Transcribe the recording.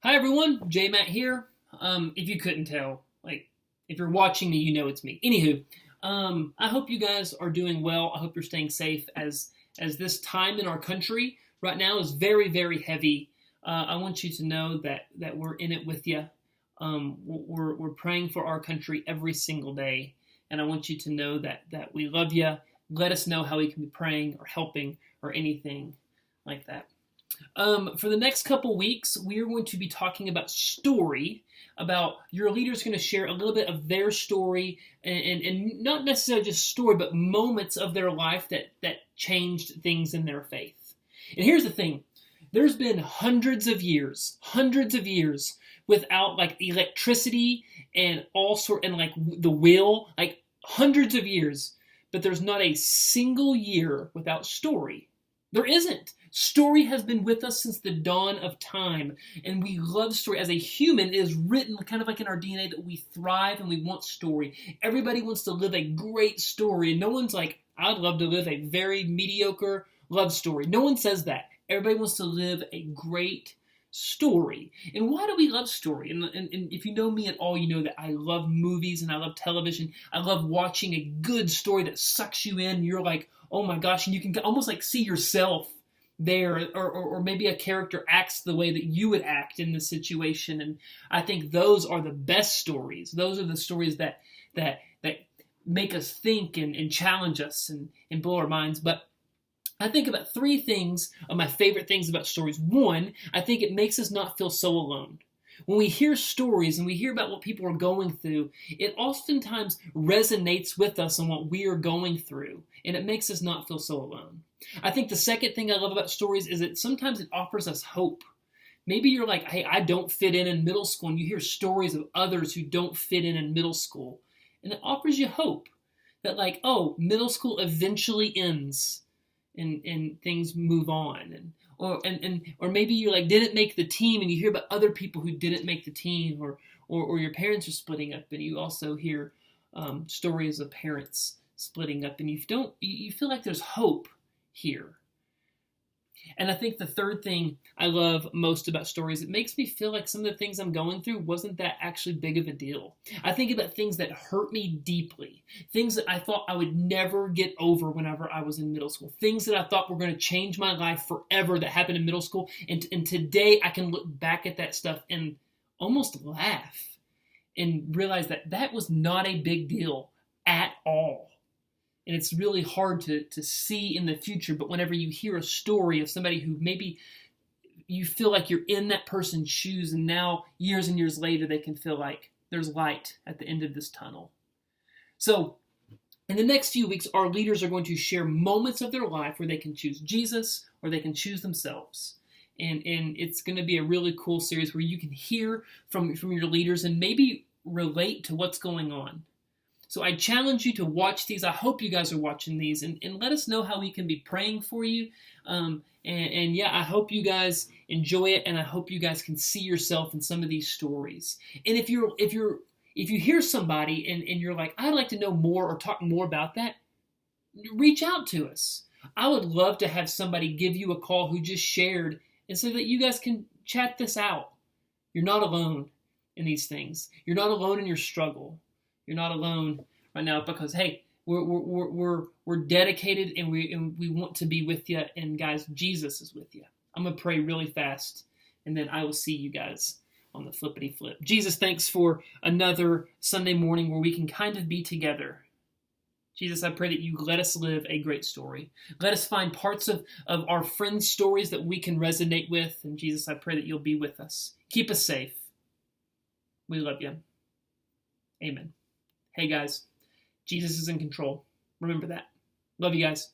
Hi everyone, J Matt here. If you couldn't tell, if you're watching me, you know it's me. Anywho, I hope you guys are doing well. I hope you're staying safe as this time in our country right now is very, very heavy. I want you to know that we're in it with you. We're praying for our country every single day, and I want you to know that we love you. Let us know how we can be praying or helping or anything like that. For the next couple weeks, we are going to be talking about story, about your leader's going to share a little bit of their story, and not necessarily just story, but moments of their life that changed things in their faith. And here's the thing. There's been hundreds of years without electricity and the wheel, hundreds of years, but there's not a single year without story. There isn't. Story has been with us since the dawn of time, and we love story. As a human, it is written kind of like in our DNA that we thrive and we want story. Everybody wants to live a great story, and no one's like, I'd love to live a very mediocre love story. No one says that. Everybody wants to live a great story. And why do we love story? And if you know me at all, you know that I love movies and I love television. I love watching a good story that sucks you in. You're like, oh my gosh, and you can almost see yourself there, or maybe a character acts the way that you would act in the situation. And I think those are the best stories. Those are the stories that make us think and challenge us and blow our minds. But I think about three things of my favorite things about stories. One, I think it makes us not feel so alone. When we hear stories and we hear about what people are going through, it oftentimes resonates with us on what we are going through, and it makes us not feel so alone. I think the second thing I love about stories is that sometimes it offers us hope. Maybe you're like, hey, I don't fit in middle school, and you hear stories of others who don't fit in middle school, and it offers you hope that middle school eventually ends and things move on. Or maybe you didn't make the team, and you hear about other people who didn't make the team, or your parents are splitting up, and you also hear stories of parents splitting up, and you feel like there's hope here. And I think the third thing I love most about stories, it makes me feel like some of the things I'm going through wasn't that actually big of a deal. I think about things that hurt me deeply, things that I thought I would never get over whenever I was in middle school, things that I thought were going to change my life forever that happened in middle school. And today I can look back at that stuff and almost laugh and realize that was not a big deal at all. And it's really hard to see in the future, but whenever you hear a story of somebody who maybe you feel like you're in that person's shoes, and now years and years later they can feel like there's light at the end of this tunnel. So in the next few weeks, our leaders are going to share moments of their life where they can choose Jesus or they can choose themselves. And it's going to be a really cool series where you can hear from your leaders and maybe relate to what's going on. So I challenge you to watch these. I hope you guys are watching these, and let us know how we can be praying for you. I hope you guys enjoy it, and I hope you guys can see yourself in some of these stories. And if you hear somebody and you're like, I'd like to know more or talk more about that, reach out to us. I would love to have somebody give you a call who just shared, and so that you guys can chat this out. You're not alone in these things. You're not alone in your struggle. You're not alone right now, because hey, we're dedicated, and we want to be with you. And guys, Jesus is with you. I'm gonna pray really fast, and then I will see you guys on the flippity flip. Jesus, thanks for another Sunday morning where we can kind of be together. Jesus, I pray that you let us live a great story. Let us find parts of our friends' stories that we can resonate with. And Jesus, I pray that you'll be with us. Keep us safe. We love you. Amen. Hey guys, Jesus is in control. Remember that. Love you guys.